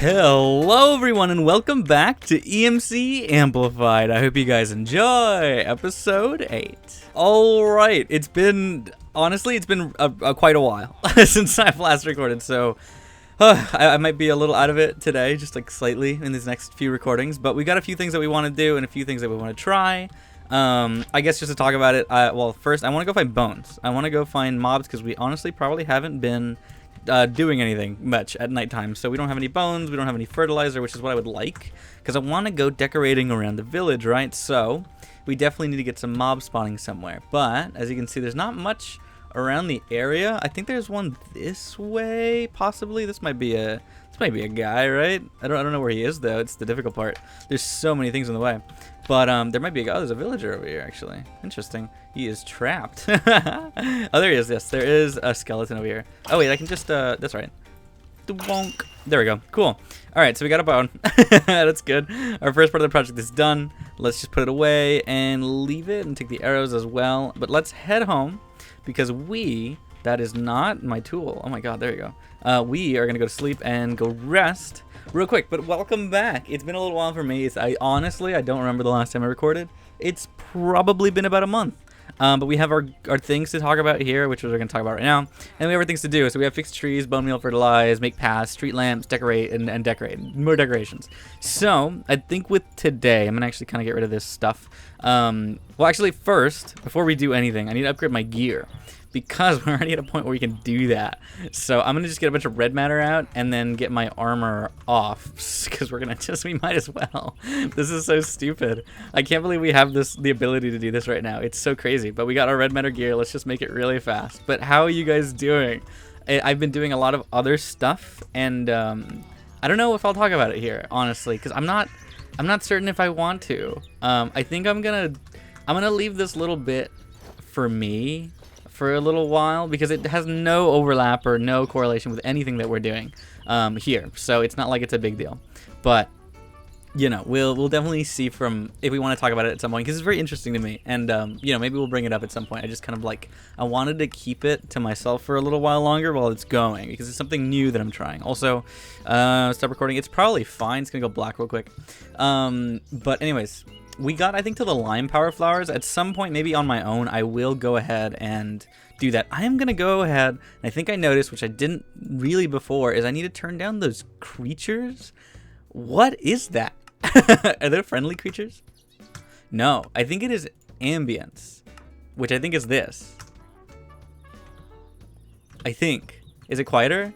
Hello everyone and welcome back to EMC Amplified. I hope you guys enjoy episode 8. Alright, it's been quite a while since I've last recorded, so I might be a little out of it today, just like slightly in these next few recordings, but we got a few things that we want to do and a few things that we want to try. I guess just to talk about it, well, first I want to go find bones. I want to go find mobs because we honestly probably haven't been doing anything much at nighttime, so we don't have any bones, we don't have any fertilizer, which is what I would like, because I want to go decorating around the village, right? So we definitely need to get some mob spawning somewhere, but as you can see, there's not much around the area. I think there's one this way, possibly. This might be a guy, right? I don't know where he is though. It's the difficult part. There's so many things in the way, but there might be a guy. Oh, there's a villager over here actually. Interesting. He is trapped. Oh, there he is. Yes, there is a skeleton over here. Oh wait, I can just that's right. Bonk. There we go. Cool. All right, so we got a bone. That's good. Our first part of the project is done. Let's just put it away and leave it and take the arrows as well. But let's head home because that is not my tool. Oh my god, there you go. We are gonna go to sleep and go rest real quick. But welcome back. It's been a little while for me. I honestly don't remember the last time I recorded. It's probably been about a month. But we have our things to talk about here, which we're going to talk about right now. And we have our things to do. So we have fix trees, bone meal, fertilize, make paths, street lamps, decorate, and decorate. More decorations. So I think with today, I'm going to actually kind of get rid of this stuff. Well, actually, first, before we do anything, I need to upgrade my gear, because we're already at a point where we can do that. So I'm going to just get a bunch of red matter out and then get my armor off, because we might as well. This is so stupid. I can't believe we have the ability to do this right now. It's so crazy. But we got our red matter gear. Let's just make it really fast. But how are you guys doing? I've been doing a lot of other stuff, and I don't know if I'll talk about it here, honestly, because I'm not certain if I want to. I think I'm gonna leave this little bit for me for a little while, because it has no overlap or no correlation with anything that we're doing here, so it's not like it's a big deal. But you know, we'll definitely see from if we want to talk about it at some point, because it's very interesting to me, and you know, maybe we'll bring it up at some point. I just kind of I wanted to keep it to myself for a little while longer while it's going, because it's something new that I'm trying. Also, stop recording. It's probably fine. It's gonna go black real quick. But anyways, we got, I think, to the lime power flowers. At some point, maybe on my own, I will go ahead and do that. I am going to go ahead, and I think I noticed, which I didn't really before, is I need to turn down those creatures. What is that? Are there friendly creatures? No, I think it is ambience, which I think is this. I think. Is it quieter?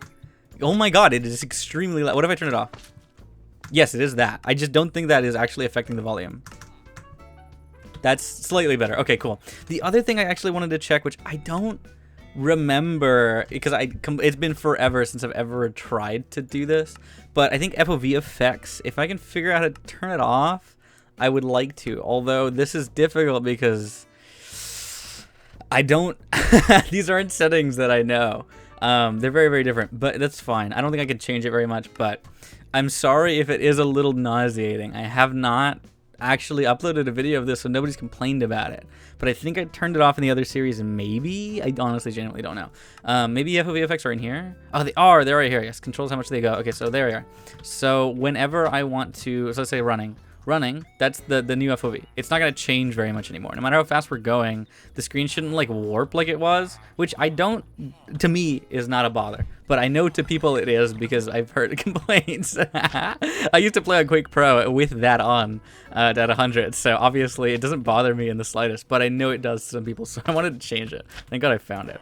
Oh my god, it is extremely loud. What if I turn it off? Yes, it is that. I just don't think that is actually affecting the volume. That's slightly better. Okay, cool. The other thing I actually wanted to check, which I don't remember, because it's been forever since I've ever tried to do this, but I think FOV effects, if I can figure out how to turn it off, I would like to. Although this is difficult because I don't... These aren't settings that I know. They're very, very different, but that's fine. I don't think I can change it very much, but I'm sorry if it is a little nauseating. I have not actually uploaded a video of this, so nobody's complained about it. But I think I turned it off in the other series, and maybe, I honestly genuinely don't know. Maybe FOV effects are in here. Oh, they are. They're right here. Yes, controls how much they go. Okay, so there we are. So whenever I want to, so let's say running, that's the new FOV. It's not going to change very much anymore. No matter how fast we're going, the screen shouldn't like warp like it was, which to me is not a bother, but I know to people it is, because I've heard complaints. I used to play on Quake Pro with that on at 100, so obviously it doesn't bother me in the slightest, but I know it does to some people, so I wanted to change it. Thank god I found it.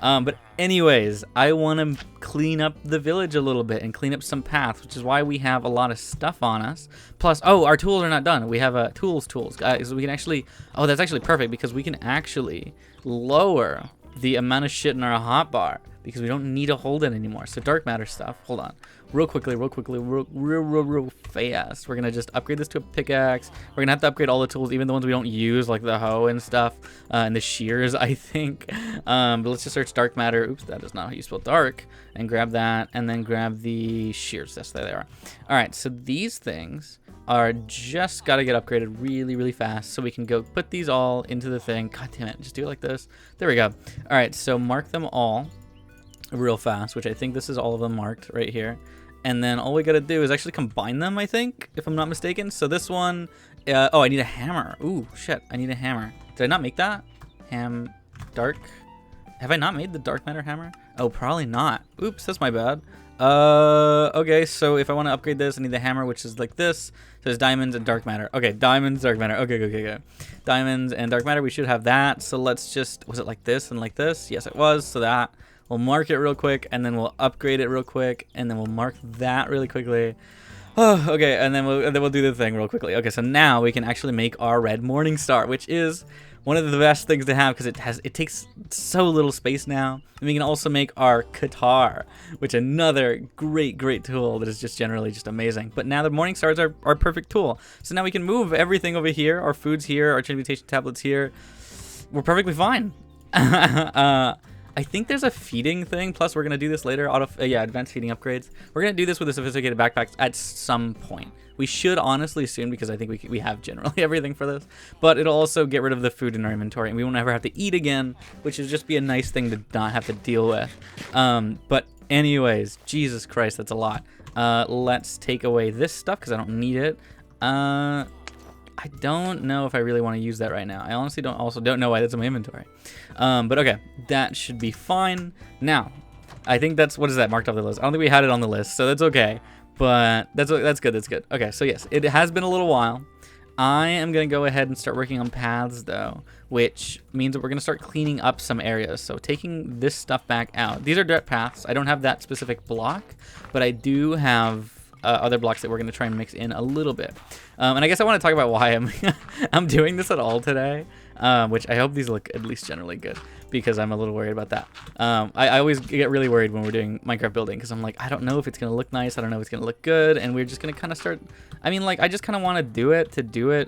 But anyways, I want to clean up the village a little bit and clean up some paths, which is why we have a lot of stuff on us. Plus, oh, our tools are not done. We have tools. So we can actually, oh, that's actually perfect, because we can actually lower the amount of shit in our hotbar, because we don't need to hold it anymore. So dark matter stuff, hold on. Real quickly, real fast. We're going to just upgrade this to a pickaxe. We're going to have to upgrade all the tools, even the ones we don't use, like the hoe and stuff, and the shears, I think. But let's just search dark matter. Oops, that is not how you spell dark. And grab that, and then grab the shears. Yes, there they are. All right, so these things are just got to get upgraded really, really fast, so we can go put these all into the thing. God damn it, just do it like this. There we go. All right, so mark them all real fast, which I think this is all of them marked right here. And then all we gotta do is actually combine them, I think, if I'm not mistaken. So this one, oh, I need a hammer. Ooh, shit, I need a hammer. Did I not make that? Dark. Have I not made the dark matter hammer? Oh, probably not. Oops, that's my bad. Okay, so if I want to upgrade this, I need the hammer, which is like this. So there's diamonds and dark matter. Okay, diamonds, dark matter. Okay. Diamonds and dark matter, we should have that. So let's just, was it like this and like this? Yes, it was. So that, we'll mark it real quick, and then we'll upgrade it real quick, and then we'll mark that really quickly. Oh, okay, and then we'll do the thing real quickly. Okay, so now we can actually make our red morning star, which is one of the best things to have because it takes so little space now. And we can also make our guitar, which another great tool that is just generally just amazing. But now the morning stars are our perfect tool. So now we can move everything over here, our foods here, our transmutation tablets here. We're perfectly fine. I think there's a feeding thing. Plus, we're going to do this later. Advanced feeding upgrades. We're going to do this with the sophisticated backpacks at some point. We should honestly soon because I think we have generally everything for this. But it'll also get rid of the food in our inventory. And we won't ever have to eat again, which is just be a nice thing to not have to deal with. But anyways, Jesus Christ, that's a lot. Let's take away this stuff because I don't need it. I don't know if I really want to use that right now. I honestly don't know why that's in my inventory. But okay, that should be fine. Now, I think that's, what is that marked off the list? I don't think we had it on the list, so that's okay. But that's good. Okay, so yes, it has been a little while. I am going to go ahead and start working on paths though, which means that we're going to start cleaning up some areas. So taking this stuff back out. These are dirt paths. I don't have that specific block, but I do have other blocks that we're going to try and mix in a little bit. And I guess I want to talk about why I'm doing this at all today, which I hope these look at least generally good because I'm a little worried about that. I always get really worried when we're doing Minecraft building because I'm like, I don't know if it's going to look nice. I don't know if it's going to look good. And we're just going to kind of start, I mean, like, I just kind of want to do it.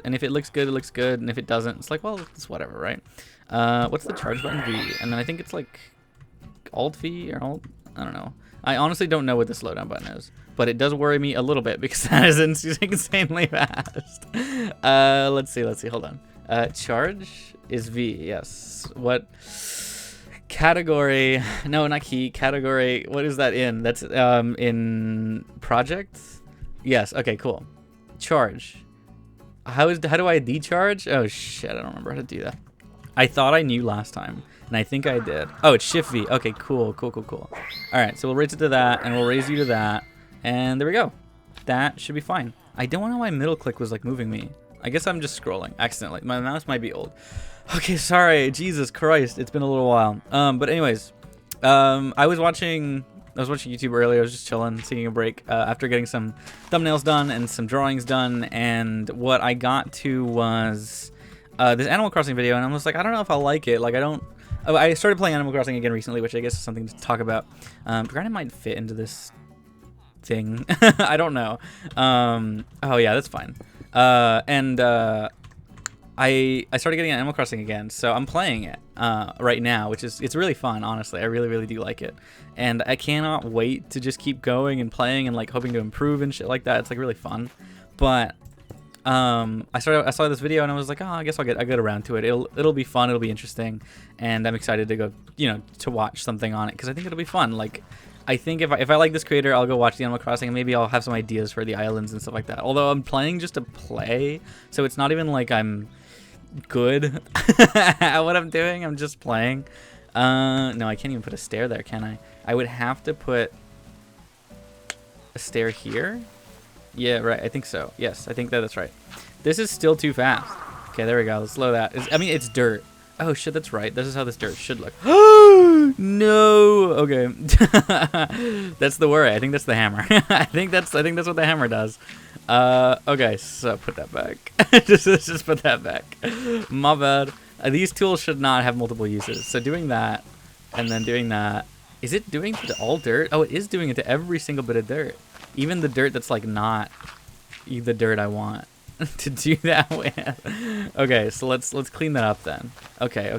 And if it looks good, it looks good. And if it doesn't, it's like, well, it's whatever, right? What's the charge button? V. And then I think it's like Alt V or Alt, I don't know. I honestly don't know what the slowdown button is, but it does worry me a little bit because that is insanely fast. Let's see, hold on. Charge is V, yes. What category? No, not key, category. What is that in? That's in project? Yes, okay, cool. Charge. How do I decharge? Oh shit, I don't remember how to do that. I thought I knew last time, and I think I did. Oh, it's Shift V. Okay, cool. All right, so we'll raise it to that, and we'll raise you to that, and there we go. That should be fine. I don't know why middle click was like moving me. I guess I'm just scrolling accidentally. My mouse might be old. Okay, sorry. Jesus Christ, it's been a little while. But anyways, I was watching YouTube earlier. I was just chilling, taking a break after getting some thumbnails done and some drawings done, and what I got to was this Animal Crossing video, and I was like, I don't know if I'll like it. Like, I started playing Animal Crossing again recently, which I guess is something to talk about. Granted, might fit into this thing. I don't know. Oh yeah, that's fine. I started getting Animal Crossing again, so I'm playing it right now, which is, it's really fun, honestly. I really do like it, and I cannot wait to just keep going and playing and like hoping to improve and shit like that. It's like really fun, but I saw this video and I was like, oh, I guess I'll get around to it. It'll be fun. It'll be interesting, and I'm excited to go, to watch something on it because I think it'll be fun. Like, I think if I like this creator, I'll go watch the Animal Crossing, and maybe I'll have some ideas for the islands and stuff like that. Although I'm playing just to play, so it's not even like I'm good at what I'm doing. I'm just playing. No, I can't even put a stair there, can I? I would have to put a stair here. Yeah, right. I think so. Yes, I think that's right. This is still too fast. Okay, there we go. Let's slow that. I mean, it's dirt. Oh shit, that's right. This is how this dirt should look. No. Okay. That's the worry. I think that's the hammer. I think that's what the hammer does. Okay, so put that back. just put that back. My bad. These tools should not have multiple uses. So doing that and then doing that. Is it doing it to all dirt? Oh, it is doing it to every single bit of dirt. Even the dirt that's like not the dirt I want to do that with. Okay, so let's clean that up then. Okay.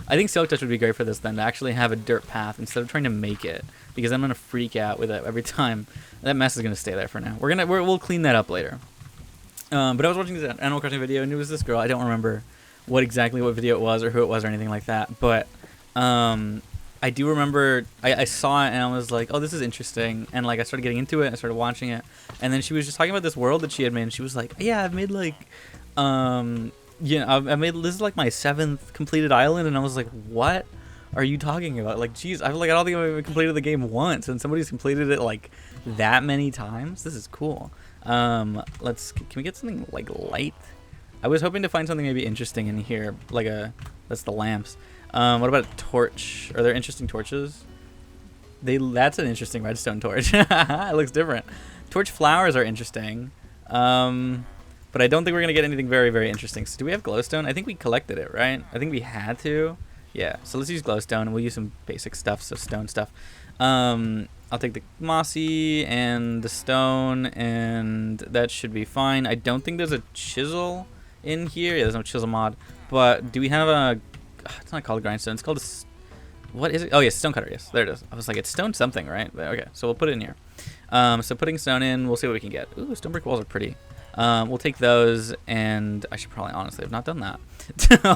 I think Silk Touch would be great for this then, to actually have a dirt path instead of trying to make it, because I'm gonna freak out with it every time. That mess is gonna stay there for now. We'll clean that up later. But I was watching this Animal Crossing video, and it was this girl. I don't remember what video it was or who it was or anything like that. But I do remember I saw it and I was like, oh, this is interesting. And like I started getting into it and I started watching it. And then she was just talking about this world that she had made. And she was like, yeah, I've made like, I made, this is like my 7th completed island. And I was like, what are you talking about? Like, geez, I don't think I've completed the game once. And somebody's completed it like that many times. This is cool. Can we get something like light? I was hoping to find something maybe interesting in here. Like that's the lamps. What about a torch? Are there interesting torches? That's an interesting redstone torch. It looks different. Torch flowers are interesting. But I don't think we're going to get anything very, very interesting. So do we have glowstone? I think we collected it, right? I think we had to. Yeah, so let's use glowstone and we'll use some basic stuff, so stone stuff. I'll take the mossy and the stone and that should be fine. I don't think there's a chisel in here. Yeah, there's no chisel mod. But do we have a... It's not called grindstone. It's called what is it? Oh, yes, stone cutter. Yes, there it is. I was like, it's stone something, right? Okay, so we'll put it in here. So putting stone in, we'll see what we can get. Ooh, stone brick walls are pretty. We'll take those, and I should probably honestly have not done that.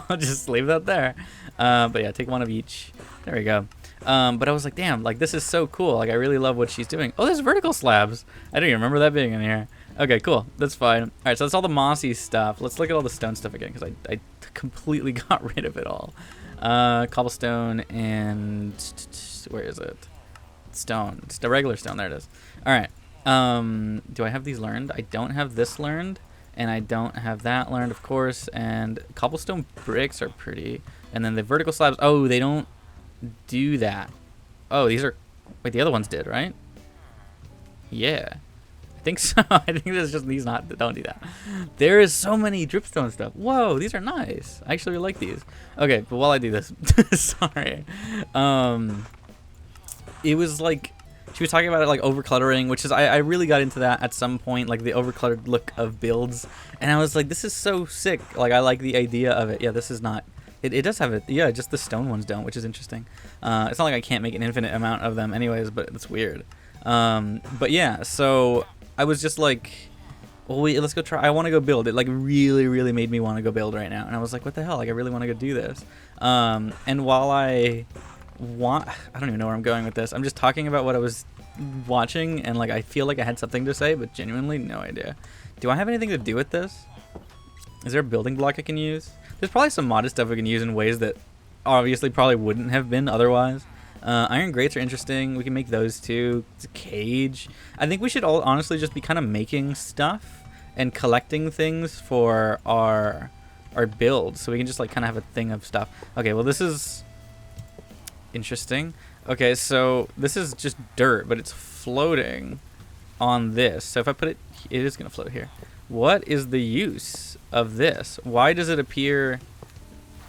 I'll just leave that there. But yeah, take one of each. There we go. But I was like, damn, like this is so cool. Like I really love what she's doing. Oh, there's vertical slabs. I don't even remember that being in here. Okay, cool. That's fine. All right, so that's all the mossy stuff. Let's look at all the stone stuff again because I completely got rid of it all. Cobblestone and where is it? Stone. It's the regular stone. There it is. All right. Do I have these learned? I don't have this learned, and I don't have that learned, of course. And cobblestone bricks are pretty. And then the vertical slabs. Oh, they don't do that. Oh, these are. Wait, the other ones did, right? Yeah. I think so. I think there's just these don't do that. There is so many dripstone stuff. Whoa, these are nice. I actually like these. Okay, but while I do this, sorry. It was like she was talking about it like over cluttering, which is I really got into that at some point, like the over cluttered look of builds, and I was like, this is so sick. Like I like the idea of it. Yeah, this is not. It does have it. Yeah, just the stone ones don't, which is interesting. It's not like I can't make an infinite amount of them, anyways, but it's weird. But yeah, so. I was just like, well, wait, let's go try. I want to go build. It like really, really made me want to go build right now. And I was like, what the hell? Like, I really want to go do this. And while I don't even know where I'm going with this. I'm just talking about what I was watching. And like, I feel like I had something to say, but genuinely no idea. Do I have anything to do with this? Is there a building block I can use? There's probably some modded stuff we can use in ways that obviously probably wouldn't have been otherwise. Iron grates are interesting. We can make those too. It's a cage. I think we should all honestly just be kind of making stuff and collecting things for our build, so we can just like kind of have a thing of stuff. Okay, well this is interesting. Okay, so this is just dirt, but it's floating on this. So if I put it, it is gonna float here. What is the use of this? Why does it appear?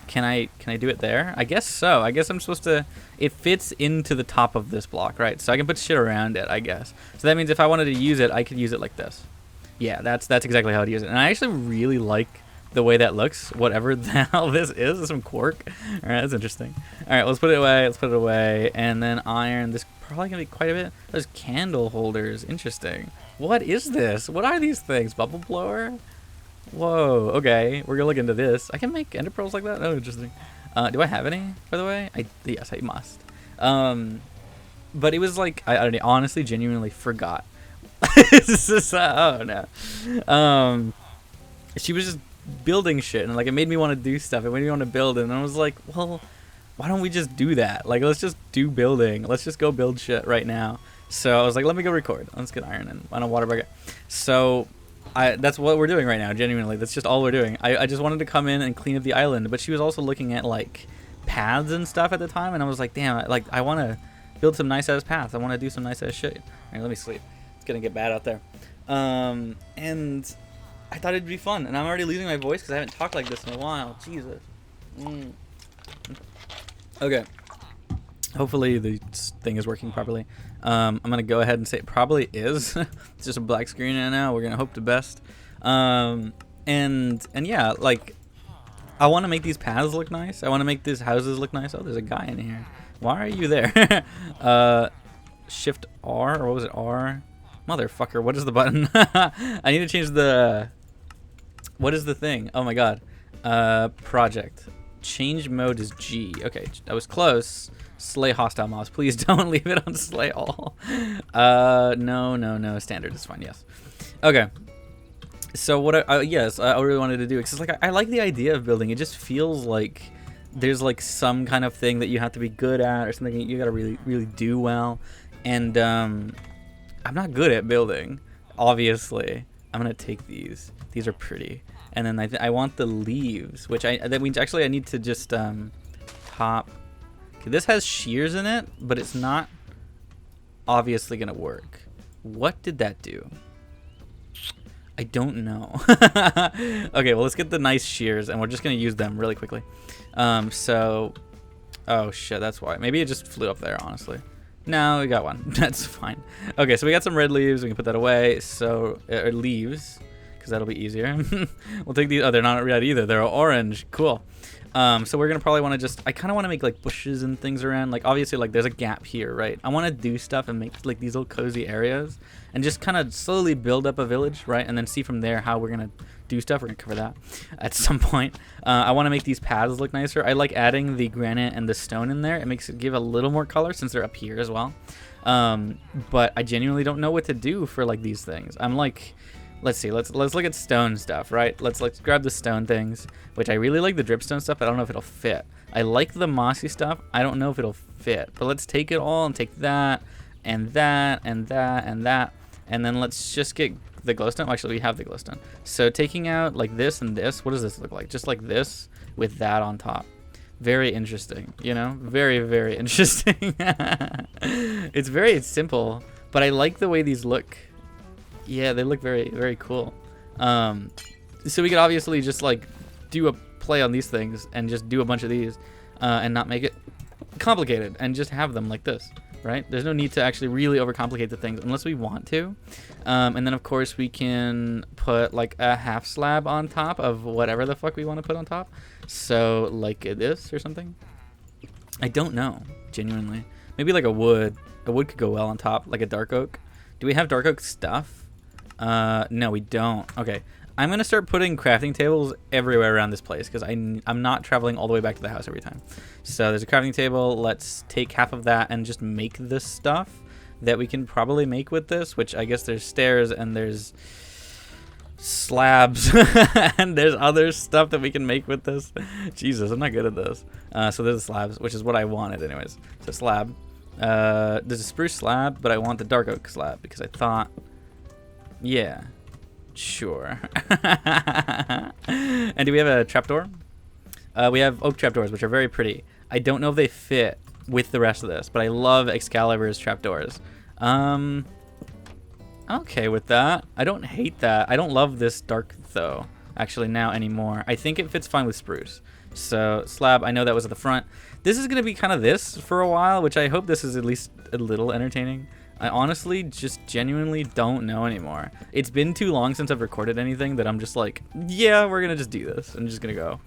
Can I do it there? I guess so. I guess I'm supposed to. It fits into the top of this block, right? So I can put shit around it, I guess. So that means if I wanted to use it, I could use it like this. Yeah, that's exactly how I'd use it. And I actually really like the way that looks. Whatever the hell this is, there's some cork. All right, that's interesting. All right, let's put it away. Let's put it away. And then iron. This probably gonna be quite a bit. There's candle holders. Interesting. What is this? What are these things? Bubble blower? Whoa, okay, we're gonna look into this. I can make ender pearls like that? Oh, interesting. Do I have any, by the way? Yes, I must. But it was like, I don't know, honestly, genuinely forgot. Oh, no. She was just building shit, and like, it made me want to do stuff. It made me want to build, and I was like, well, why don't we just do that? Like, let's just do building. Let's just go build shit right now. So I was like, let me go record. Let's get iron and on a water bucket. So... that's what we're doing right now, genuinely. That's just all we're doing. I just wanted to come in and clean up the island, but she was also looking at, like, paths and stuff at the time, and I was like, damn, like, I want to build some nice-ass paths. I want to do some nice-ass shit. All right, let me sleep. It's going to get bad out there. And I thought it'd be fun, and I'm already losing my voice because I haven't talked like this in a while. Jesus. Okay. Hopefully the thing is working properly. I'm going to go ahead and say it probably is. It's just a black screen right now. We're going to hope the best. And yeah, like, I want to make these paths look nice. I want to make these houses look nice. Oh, there's a guy in here. Why are you there? Shift R, or what was it, R? Motherfucker, what is the button? I need to change the... What is the thing? Oh my god. Project. Change mode is G. Okay, that was close. Slay hostile mobs. Please don't leave it on slay all. No. Standard is fine. Yes. Okay. So what? Yes, I really wanted to do because like I like the idea of building. It just feels like there's like some kind of thing that you have to be good at or something you gotta really do well. And I'm not good at building. Obviously, I'm gonna take these. These are pretty. And then I want the leaves, which that means actually I need to just top. Okay, this has shears in it, but it's not obviously gonna work. What did that do? I don't know. Okay, well let's get the nice shears, and we're just gonna use them really quickly. So, oh shit, that's why. Maybe it just flew up there, honestly. No, we got one. That's fine. Okay, so we got some red leaves. We can put that away. So, leaves, because that'll be easier. We'll take these. Oh, they're not red either. They're orange. Cool. So we're gonna probably want to just. I kind of want to make like bushes and things around. Like obviously, like there's a gap here, right? I want to do stuff and make like these little cozy areas, and just kind of slowly build up a village, right? And then see from there how we're gonna do stuff. We're gonna cover that at some point. I want to make these paths look nicer. I like adding the granite and the stone in there. It makes it give a little more color since they're up here as well. But I genuinely don't know what to do for like these things. I'm like. Let's see. Let's look at stone stuff, right? Let's grab the stone things, which I really like the dripstone stuff. But I don't know if it'll fit. I like the mossy stuff. I don't know if it'll fit. But let's take it all and take that and that and that and that, and then let's just get the glowstone. Actually, we have the glowstone. So taking out like this and this. What does this look like? Just like this with that on top. Very interesting. You know, very interesting. It's very simple, but I like the way these look. Yeah, they look very cool. So we could obviously just like do a play on these things and just do a bunch of these and not make it complicated and just have them like this, right? There's no need to actually really overcomplicate the things unless we want to. And then of course we can put like a half slab on top of whatever the fuck we want to put on top. So like this or something. I don't know, genuinely. Maybe like a wood. A wood could go well on top, like a dark oak. Do we have dark oak stuff? No, we don't. Okay, I'm gonna start putting crafting tables everywhere around this place because I'm not traveling all the way back to the house every time. So there's a crafting table. Let's take half of that and just make this stuff that we can probably make with this, which I guess there's stairs and there's slabs and there's other stuff that we can make with this. Jesus, I'm not good at this. So there's the slabs, which is what I wanted anyways. So slab. There's a spruce slab, but I want the dark oak slab because I thought, yeah, sure. And do we have a trapdoor? We have oak trapdoors, which are very pretty. I don't know if they fit with the rest of this, but I love Excalibur's trapdoors. Okay with that. I don't hate that. I don't love this dark though, actually now anymore. I think it fits fine with spruce. So slab, I know that was at the front. This is gonna be kind of this for a while, which I hope this is at least a little entertaining. I honestly just genuinely don't know anymore. It's been too long since I've recorded anything that I'm just like, yeah, we're gonna just do this. I'm just gonna go.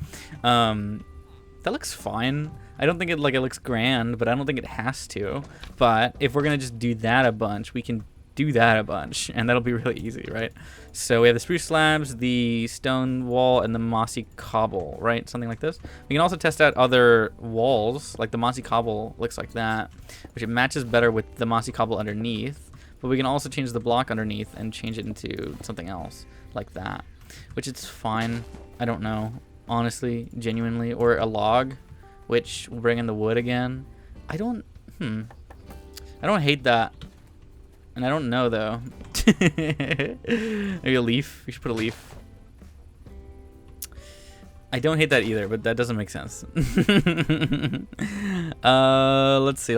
That looks fine. I don't think it looks grand, but I don't think it has to. But if we're gonna just do that a bunch, we can do that a bunch, and that'll be really easy, right? So we have the spruce slabs, the stone wall, and the mossy cobble, right? Something like this. We can also test out other walls, like the mossy cobble looks like that, which it matches better with the mossy cobble underneath. But we can also change the block underneath and change it into something else like that, which it's fine. I don't know, honestly, genuinely. Or a log, which will bring in the wood again. I don't hate that. And I don't know though. Maybe a leaf. We should put a leaf. I don't hate that either, but that doesn't make sense. Let's see.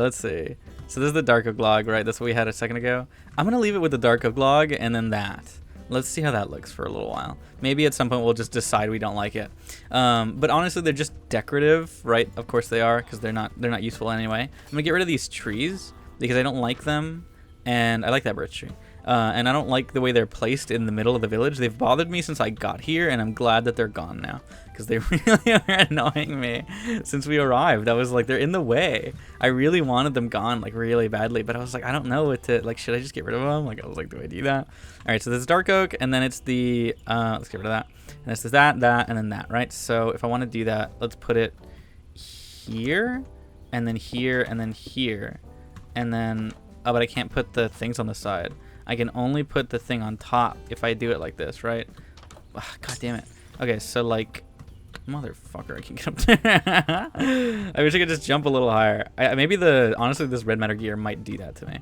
So this is the dark oak log, right? That's what we had a second ago. I'm gonna leave it with the dark oak log and then that. Let's see how that looks for a little while. Maybe at some point we'll just decide we don't like it. But honestly, they're just decorative, right? Of course they are, because they're not useful anyway. I'm gonna get rid of these trees because I don't like them. And I like that birch tree. And I don't like the way they're placed in the middle of the village. They've bothered me since I got here, and I'm glad that they're gone now. Because they really are annoying me since we arrived. I was like, they're in the way. I really wanted them gone, like, really badly. But I was like, I don't know what to, like, should I just get rid of them? Like, I was like, do I do that? All right, so there's dark oak, and then it's the, let's get rid of that. And this is that, and then that, right? So if I want to do that, let's put it here, and then here, and then here, and then, oh, but I can't put the things on the side. I can only put the thing on top if I do it like this, right? Ugh, God damn it. Okay, so like, motherfucker, I can get up there. I wish I could just jump a little higher. Maybe honestly, this red matter gear might do that to me.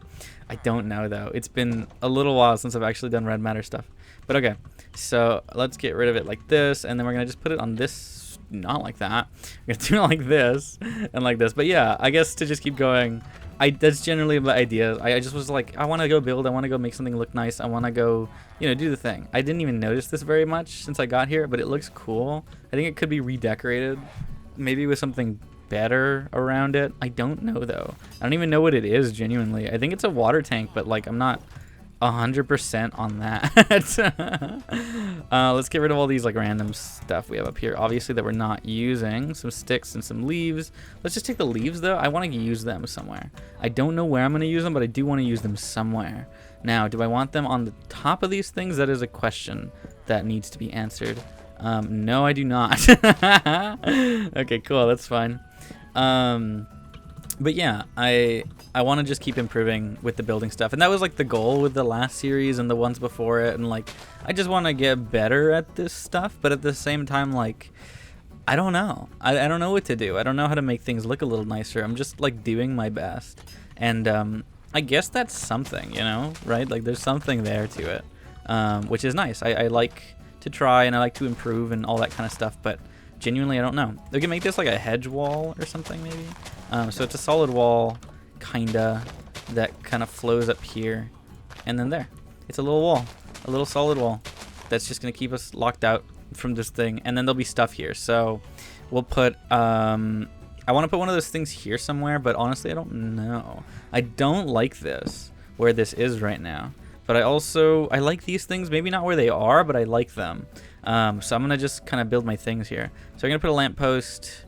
I don't know though. It's been a little while since I've actually done red matter stuff. But okay, so let's get rid of it like this, and then we're gonna just put it on this, not like that. We're gonna do it like this and like this. But yeah, I guess to just keep going, that's generally my idea. I just was like, I want to go build. I want to go make something look nice. I want to go, you know, do the thing. I didn't even notice this very much since I got here, but it looks cool. I think it could be redecorated, maybe with something better around it. I don't know though. I don't even know what it is genuinely. I think it's a water tank, but like I'm not 100% on that. Let's get rid of all these like random stuff we have up here, obviously, that we're not using. Some sticks and some leaves. Let's just take the leaves though. I want to use them somewhere. I don't know where I'm going to use them, but I do want to use them somewhere. Now, do I want them on the top of these things? That is a question that needs to be answered. No, I do not. Okay, cool. That's fine. But yeah, I want to just keep improving with the building stuff, and that was like the goal with the last series and the ones before it, and like I just want to get better at this stuff, but at the same time, like I don't know. I don't know what to do. I don't know how to make things look a little nicer. I'm just like doing my best, and I guess that's something, you know, right? Like there's something there to it, which is nice. I like to try, and I like to improve and all that kind of stuff, but genuinely I don't know. We can make this like a hedge wall or something maybe. So it's a solid wall, kinda, that kind of flows up here, and then there. It's a little wall, a little solid wall that's just gonna keep us locked out from this thing, and then there'll be stuff here. So we'll put, I want to put one of those things here somewhere, but honestly I don't know. I don't like this, where this is right now, but I like these things, maybe not where they are, but I like them. So I'm gonna just kind of build my things here. So I'm gonna put a lamppost.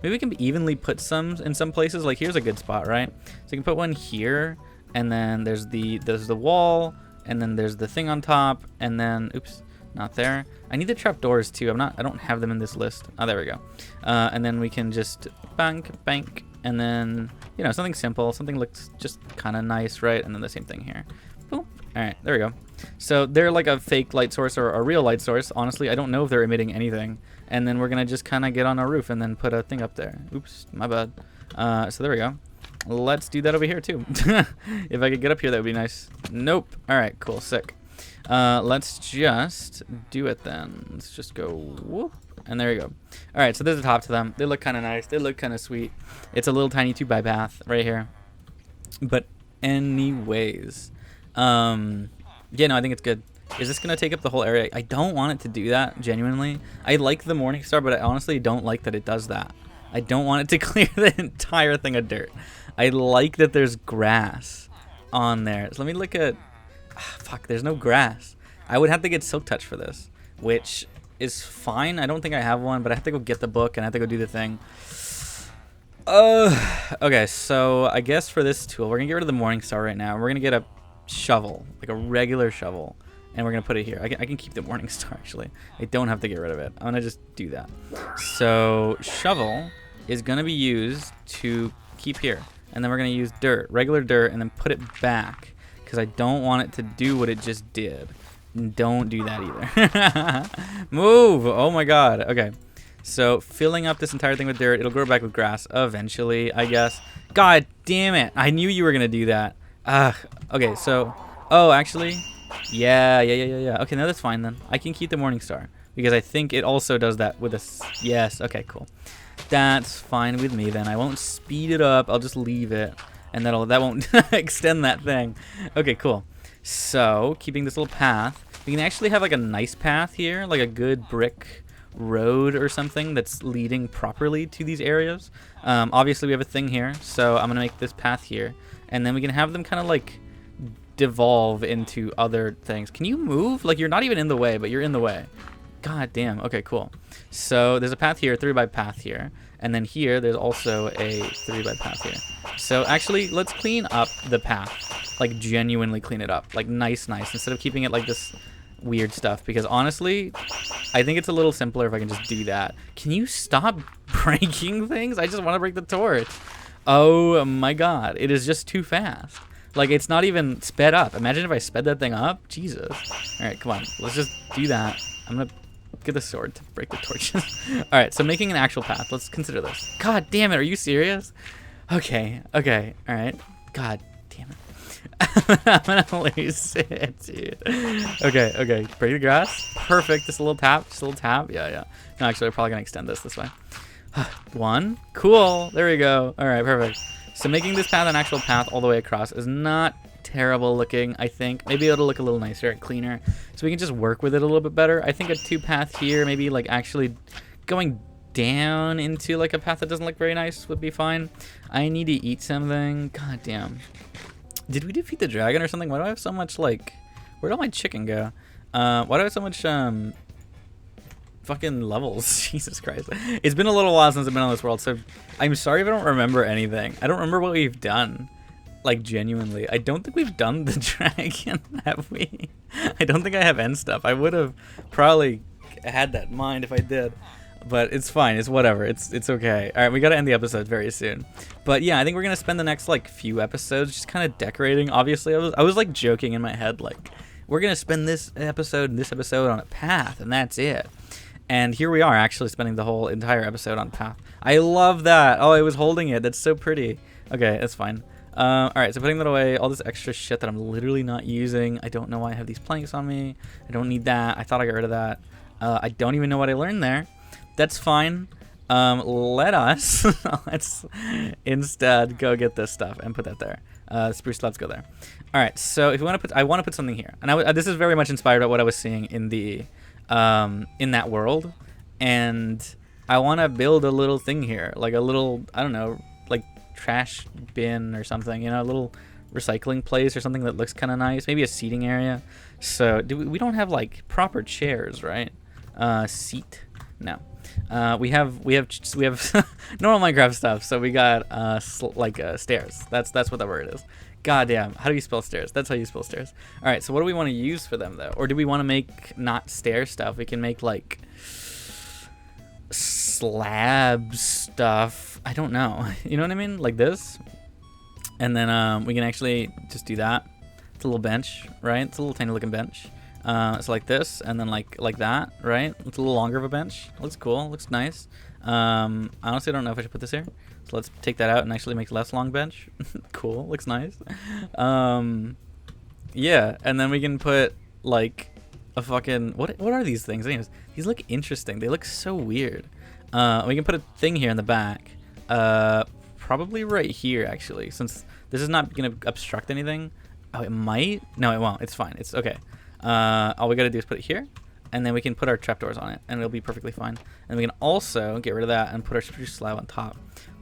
Maybe we can evenly put some in some places. Like here's a good spot, right? So you can put one here, and then there's the wall, and then there's the thing on top, and then oops, not there. I need the trapdoors too. I don't have them in this list. Oh, there we go. And then we can just bank, and then you know, something simple, something looks just kind of nice, right? And then the same thing here. Boop. All right, there we go. So they're like a fake light source or a real light source. Honestly, I don't know if they're emitting anything. And then we're gonna just kind of get on our roof and then put a thing up there. Oops, my bad. So there we go. Let's do that over here too. If I could get up here, that would be nice. Nope. All right, cool, sick. Let's just do it then. Let's just go whoop, and there you go. All right, so there's a top to them. They look kind of nice. They look kind of sweet. It's a little tiny 2x path right here. But anyways, yeah, no, I think it's good. Is this gonna take up the whole area? I don't want it to do that, genuinely. I like the morning star, but I honestly don't like that it does that. I don't want it to clear the entire thing of dirt. I like that there's grass on there. So let me look at, fuck, there's no grass. I would have to get Silk Touch for this, which is fine. I don't think I have one, but I have to go get the book and I have to go do the thing. Okay, so I guess for this tool, we're gonna get rid of the morning star right now. We're gonna get a shovel, like a regular shovel. And we're going to put it here. I can keep the morning star, actually. I don't have to get rid of it. I'm going to just do that. So shovel is going to be used to keep here. And then we're going to use dirt, regular dirt, and then put it back. Because I don't want it to do what it just did. Don't do that either. Move! Oh my god. Okay. So filling up this entire thing with dirt. It'll grow back with grass eventually, I guess. God damn it. I knew you were going to do that. Okay, so... Oh, actually... Yeah. Okay, no, that's fine then. I can keep the morning star because I think it also does that with a... Yes, okay, cool. That's fine with me then. I won't speed it up. I'll just leave it, and that won't extend that thing. Okay, cool. So, keeping this little path, we can actually have like a nice path here, like a good brick road or something that's leading properly to these areas. Obviously, we have a thing here, so I'm gonna make this path here, and then we can have them kind of like devolve into other things. Can you move? Like you're not even in the way, but you're in the way. God damn. Okay, cool. So there's a path here, 3x path here, and then here there's also a 3x path here. So actually, let's clean up the path, like genuinely clean it up, like nice, instead of keeping it like this weird stuff. Because honestly, I think it's a little simpler if I can just do that. Can you stop breaking things? I just want to break the torch. Oh my god, it is just too fast. Like, it's not even sped up. Imagine if I sped that thing up. Jesus. Alright, come on. Let's just do that. I'm gonna get the sword to break the torches. Alright, so making an actual path. Let's consider this. God damn it, are you serious? Okay, okay, alright. God damn it. I'm gonna lose it, dude. Okay, okay. Break the grass. Perfect. Just a little tap. Just a little tap. Yeah, yeah. No, actually, I'm probably gonna extend this way. 1. Cool. There we go. Alright, perfect. So making this path an actual path all the way across is not terrible looking, I think. Maybe it'll look a little nicer and cleaner. So we can just work with it a little bit better. I think a 2-path here, maybe like actually going down into like a path that doesn't look very nice would be fine. I need to eat something. God damn. Did we defeat the dragon or something? Why do I have so much like... Where'd all my chicken go? Why do I have so much fucking levels? Jesus Christ. It's been a little while since I've been on this world, so I'm sorry if I don't remember anything. I don't remember what we've done. Like, genuinely. I don't think we've done the dragon, have we? I don't think I have end stuff. I would have probably had that in mind if I did. But it's fine. It's whatever. It's okay. All right, we got to end the episode very soon. But yeah, I think we're going to spend the next like few episodes just kind of decorating. Obviously, I was like joking in my head like, we're going to spend this episode and this episode on a path and that's it. And here we are actually spending the whole entire episode on path. I love that. Oh, I was holding it. That's so pretty. Okay, that's fine. All right, so putting that away, all this extra shit that I'm literally not using. I don't know why I have these planks on me. I don't need that. I thought I got rid of that. I don't even know what I learned there. That's fine. Let's instead go get this stuff and put that there. Spruce slabs go there. All right, so if you want to put, I want to put something here, and this is very much inspired by what I was seeing in the in that world, and I want to build a little thing here, like a little, I don't know, like trash bin or something, you know, a little recycling place or something that looks kind of nice, maybe a seating area. So we don't have like proper chairs, right? Seat, no. We have normal Minecraft stuff, so we got stairs. That's what the word is. God damn, how do you spell stairs? That's how you spell stairs. All right, so what do we want to use for them though? Or do we want to make not stair stuff? We can make like slab stuff. I don't know. You know what I mean? Like this. And then we can actually just do that. It's a little bench, right? It's a little tiny looking bench. It's like this, and then like that, right? It's a little longer of a bench. Looks cool. Looks nice. Honestly, I don't know if I should put this here. So let's take that out and actually make less long bench. Cool. Looks nice. Yeah, and then we can put like a fucking what are these things? Anyways, these look interesting. They look so weird. We can put a thing here in the back. Probably right here actually, since this is not gonna obstruct anything. Oh, it might. No, it won't. It's fine. It's okay. All we gotta do is put it here, and then we can put our trapdoors on it, and it'll be perfectly fine. And we can also get rid of that and put our spruce slab on top.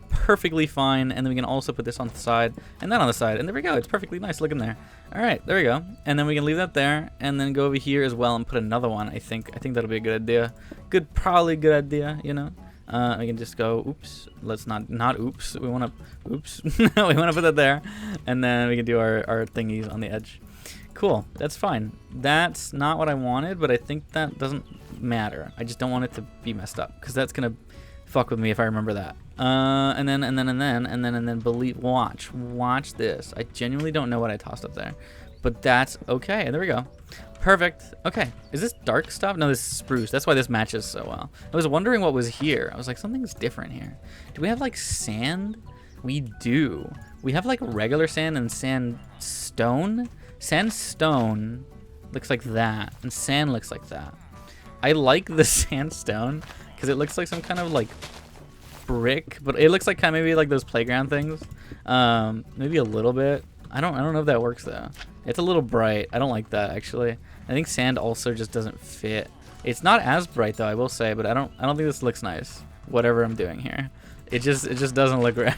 Perfectly fine. And then we can also put this on the side, and then on the side, and there we go. It's perfectly nice looking there. All right, there we go. And then we can leave that there, and then go over here as well and put another one. I think that'll be a good idea. Probably a good idea, you know. We can just go, oops, let's not oops. We want to, oops. We want to put that there, and then we can do our thingies on the edge. Cool, that's fine. That's not what I wanted, but I think that doesn't matter. I just don't want it to be messed up, because that's gonna fuck with me if I remember that. And then watch this. I genuinely don't know what I tossed up there, but that's okay. And there we go. Perfect. Okay, is this dark stuff? No, this is spruce. That's why this matches so well. I was wondering what was here. I was like, something's different here. Do we have like sand? We do. We have like regular sand and sandstone. Sandstone looks like that, and sand looks like that. I like the sandstone because it looks like some kind of like brick, but it looks like kind of maybe like those playground things. Maybe a little bit. I don't know if that works though. It's a little bright. I don't like that actually. I think sand also just doesn't fit. It's not as bright though, I will say, but I don't think this looks nice. Whatever I'm doing here, it just doesn't look right.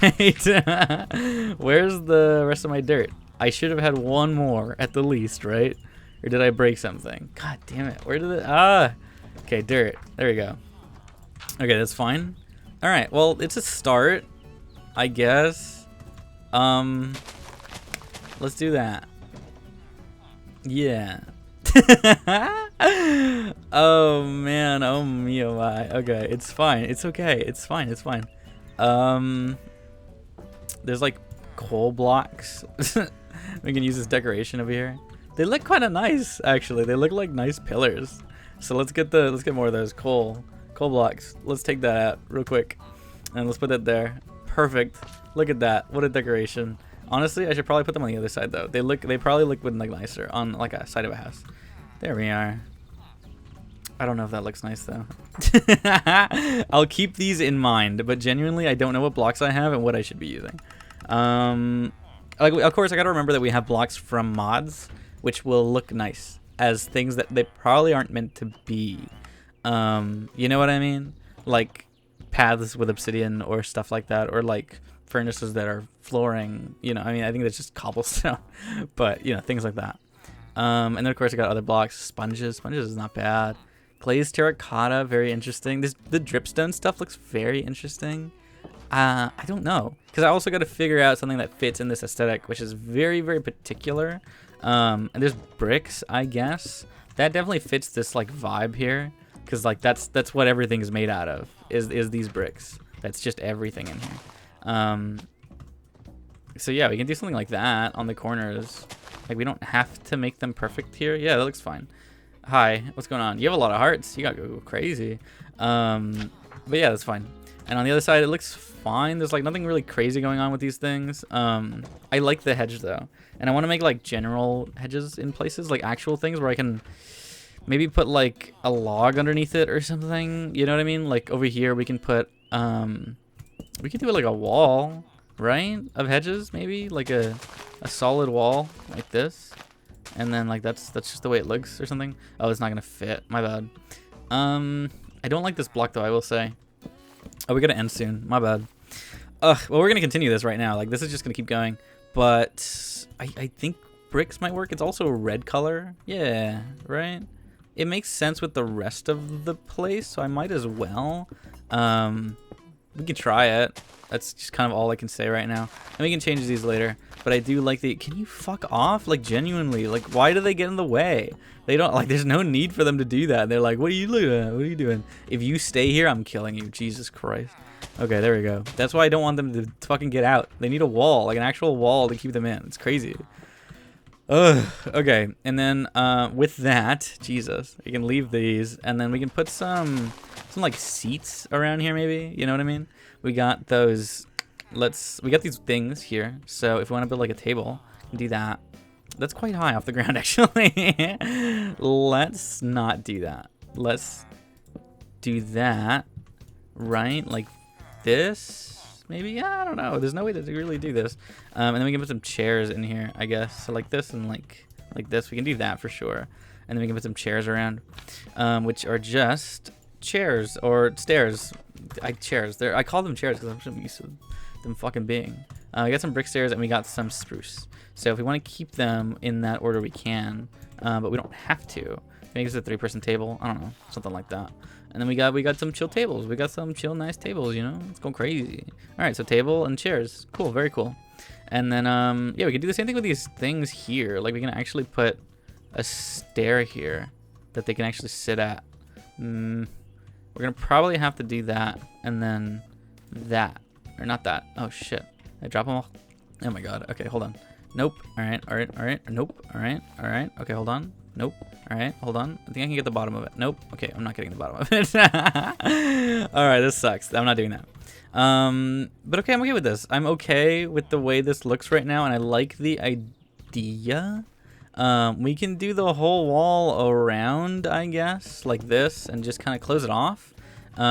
Where's the rest of my dirt? I should have had one more at the least, right? Or did I break something? God damn it. Where did it? Okay, dirt. There we go. Okay, that's fine. All right, well, it's a start, I guess. Let's do that. Yeah. Oh man, oh me, oh my. Okay, it's fine. It's okay. It's fine. It's fine. There's like coal blocks. We can use this decoration over here. They look kind of nice, actually. They look like nice pillars. So let's get more of those coal blocks. Let's take that out real quick, and let's put that there. Perfect. Look at that. What a decoration. Honestly, I should probably put them on the other side though. They probably look like nicer on like a side of a house. There we are. I don't know if that looks nice though. I'll keep these in mind, but genuinely I don't know what blocks I have and what I should be using. Like, of course I gotta remember that we have blocks from mods, which will look nice as things that they probably aren't meant to be. You know what I mean? Like paths with obsidian or stuff like that, or like furnaces that are flooring. You know, I mean, I think that's just cobblestone, but you know, things like that. And then of course I got other blocks. Sponges is not bad. Glazed terracotta, very interesting. The dripstone stuff looks very interesting. I don't know, because I also got to figure out something that fits in this aesthetic, which is very, very particular. And there's bricks, I guess. That definitely fits this like vibe here, because like that's what everything's made out of, is these bricks. That's just everything in here. So yeah, we can do something like that on the corners. Like, we don't have to make them perfect here. Yeah, that looks fine. Hi, what's going on? You have a lot of hearts. You gotta go crazy. But yeah, that's fine. And on the other side, it looks fine. There's like nothing really crazy going on with these things. I like the hedge though, and I want to make like general hedges in places, like actual things where I can maybe put like a log underneath it or something. You know what I mean? Like over here, we can put we can do it like a wall, right, of hedges, maybe like a solid wall like this. And then like that's just the way it looks or something. Oh, it's not gonna fit. My bad. I don't like this block though, I will say. Oh, we gotta end soon. My bad. Well, we're gonna continue this right now. Like, this is just gonna keep going. But I think bricks might work. It's also a red color. Yeah, right? It makes sense with the rest of the place, so I might as well. We can try it. That's just kind of all I can say right now. And we can change these later. But I do like the... Can you fuck off? Like, genuinely. Like, why do they get in the way? They don't... Like, there's no need for them to do that. They're like, what are you looking at? What are you doing? If you stay here, I'm killing you. Jesus Christ. Okay, there we go. That's why I don't want them to fucking get out. They need a wall. Like, an actual wall to keep them in. It's crazy. Ugh. Okay. And then, with that... Jesus. We can leave these. And then we can put some like, seats around here, maybe. You know what I mean? We got those... we got these things here, so if we want to build like a table, we can do that. That's quite high off the ground, actually. Let's not do that. Let's do that, right? Like this, maybe? Yeah, I don't know. There's no way to really do this. And then we can put some chairs in here, I guess. So like this and like this. We can do that for sure. And then we can put some chairs around, which are just chairs or stairs. Chairs. I call them chairs because I'm so used to them fucking being. We got some brick stairs and we got some spruce. So if we want to keep them in that order, we can, but we don't have to. Maybe it's a 3-person table. I don't know, something like that. And then we got some chill tables. We got some chill, nice tables. You know, it's going crazy. All right, so table and chairs. Cool, very cool. And then yeah, we can do the same thing with these things here. Like we can actually put a stair here that they can actually sit at. We're gonna probably have to do that, and then that, or not that. Oh shit! I drop them all. Oh my god. Okay, hold on. Nope. All right. All right. All right. Nope. All right. All right. Okay, hold on. Nope. All right. Hold on. I think I can get the bottom of it. Nope. Okay, I'm not getting the bottom of it. All right. This sucks. I'm not doing that. But okay, I'm okay with this. I'm okay with the way this looks right now, and I like the idea. We can do the whole wall around, I guess, like this, and just kind of close it off,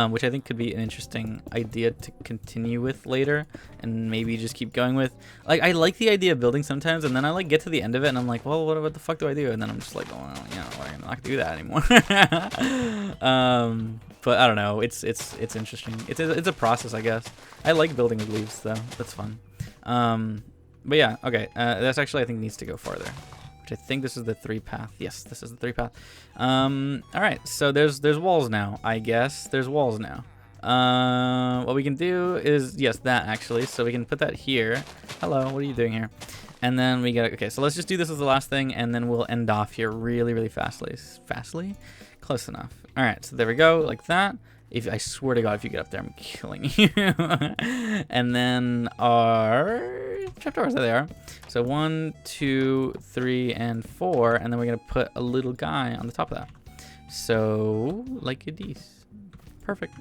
which I think could be an interesting idea to continue with later, and maybe just keep going with. Like, I like the idea of building sometimes, and then I like get to the end of it, and I'm like, well, what the fuck do I do? And then I'm just like, well, you know, I'm not gonna do that anymore. But I don't know. It's interesting. It's a process, I guess. I like building with leaves though. That's fun. But yeah, okay. That's actually I think needs to go farther. I think this is the 3-path. Yes, this is the 3-path. All right, so there's walls now. I guess there's walls now. What we can do is, yes, that actually. So we can put that here. Hello, what are you doing here? And then we get, okay, so let's just do this as the last thing, and then we'll end off here really, really fastly. Fastly? Close enough. All right, so there we go, like that. If I swear to God, if you get up there, I'm killing you. And then our trapdoors, there they are. So 1, 2, 3, and 4, and then we're gonna put a little guy on the top of that. So, like it is. Perfect.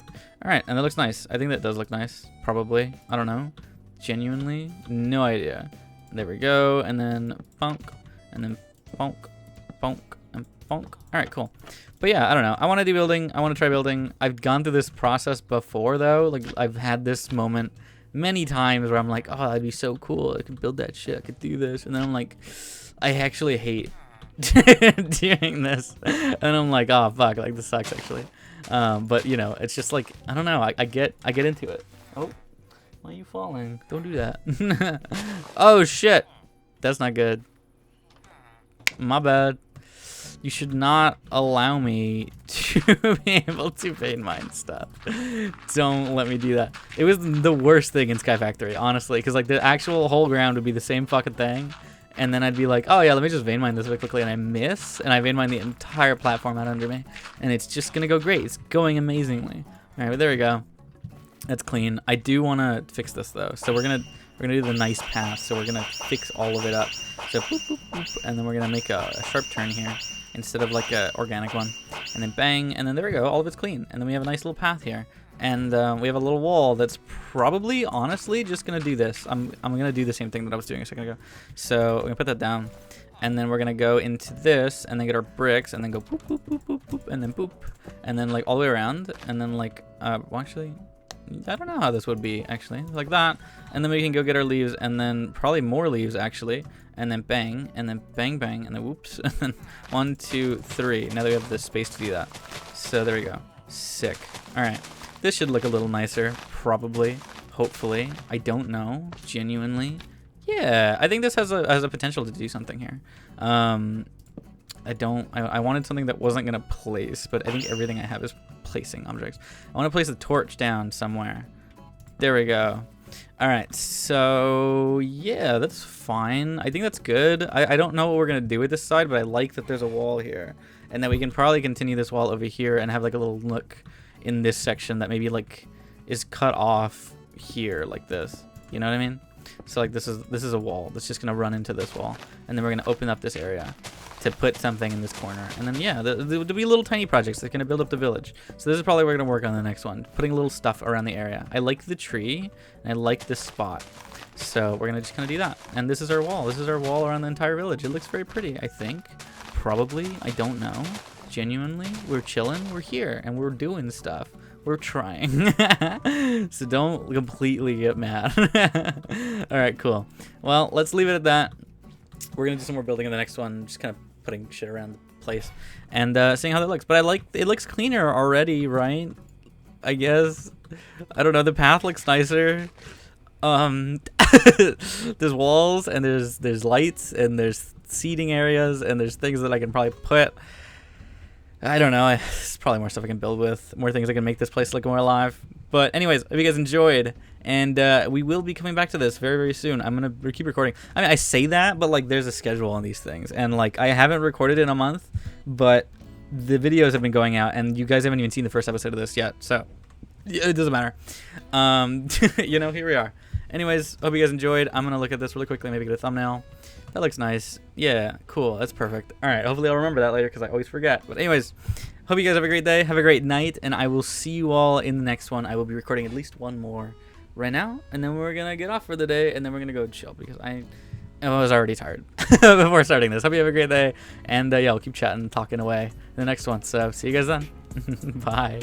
All right, and that looks nice. I think that does look nice, probably. I don't know. Genuinely, no idea. There we go, and then bonk, and then bonk, bonk, and bonk. All right, cool. But yeah, I don't know. I want to do building. I want to try building. I've gone through this process before, though. Like, I've had this moment many times where I'm like, oh, that'd be so cool. I could build that shit. I could do this. And then I'm like, I actually hate doing this. And I'm like, oh, fuck. Like, this sucks, actually. But, you know, it's just like, I don't know. I get into it. Oh. Why are you falling? Don't do that. Oh, shit. That's not good. My bad. You should not allow me to be able to vein mine stuff. Don't let me do that. It was the worst thing in Sky Factory, honestly, because like the actual whole ground would be the same fucking thing, and then I'd be like, oh yeah, let me just vein mine this really quickly, and I miss, and I vein mine the entire platform out under me, and it's just gonna go great. It's going amazingly. All right, but there we go. That's clean. I do want to fix this though, so we're gonna do the nice path. So we're gonna fix all of it up. So boop, boop, boop, and then we're gonna make a sharp turn here instead of like a organic one, and then bang, and then there we go. All of it's clean, and then we have a nice little path here, and we have a little wall that's probably, honestly, just gonna do this. I'm gonna do the same thing that I was doing a second ago. So we're gonna put that down, and then we're gonna go into this, and then get our bricks, and then go boop, boop, boop, boop, boop, and then boop, and then like all the way around, and then like well, actually, I don't know how this would be, actually. Like that. And then we can go get our leaves, and then probably more leaves, actually. And then bang, and then bang, bang, and then whoops. And then 1, 2, 3. Now that we have the space to do that. So there we go. Sick. All right. This should look a little nicer, probably. Hopefully. I don't know. Genuinely. Yeah, I think this has a potential to do something here. I wanted something that wasn't going to place, but I think everything I have is placing objects. I want to place a torch down somewhere. There we go. All right, so yeah, that's fine. I think that's good. I don't know what we're going to do with this side, but I like that there's a wall here. And then we can probably continue this wall over here and have like a little nook in this section that maybe like is cut off here like this. You know what I mean? So like this is a wall that's just going to run into this wall. And then we're going to open up this area to put something in this corner. And then yeah, there'll be little tiny projects that's going to build up the village. So this is probably what we're going to work on the next one, putting little stuff around the area. I like the tree and I like this spot, so we're going to just kind of do that. And this is our wall. This is our wall around the entire village. It looks very pretty, I think. Probably. I don't know. Genuinely, we're chilling, we're here, and we're doing stuff. We're trying. So don't completely get mad. All right, cool. Well, let's leave it at that. We're gonna do some more building in the next one, just kind of putting shit around the place and seeing how that looks. But I like it looks cleaner already, right? I guess. I don't know. The path looks nicer. There's walls and there's lights and there's seating areas and there's things that I can probably put. I don't know. There's probably more stuff I can build with, more things I can make this place look more alive. But anyways, if you guys enjoyed, and we will be coming back to this very, very soon. I'm gonna keep recording. I mean, I say that, but like, there's a schedule on these things, and like, I haven't recorded in a month, but the videos have been going out, and you guys haven't even seen the first episode of this yet, so it doesn't matter. You know, here we are. Anyways, hope you guys enjoyed. I'm gonna look at this really quickly, maybe get a thumbnail. That looks nice. Yeah, cool. That's perfect. All right, hopefully I'll remember that later because I always forget. But anyways, hope you guys have a great day. Have a great night, and I will see you all in the next one. I will be recording at least one more right now, and then we're going to get off for the day, and then we're going to go chill because I was already tired before starting this. Hope you have a great day, and yeah, I'll keep chatting, talking away in the next one. So see you guys then. Bye.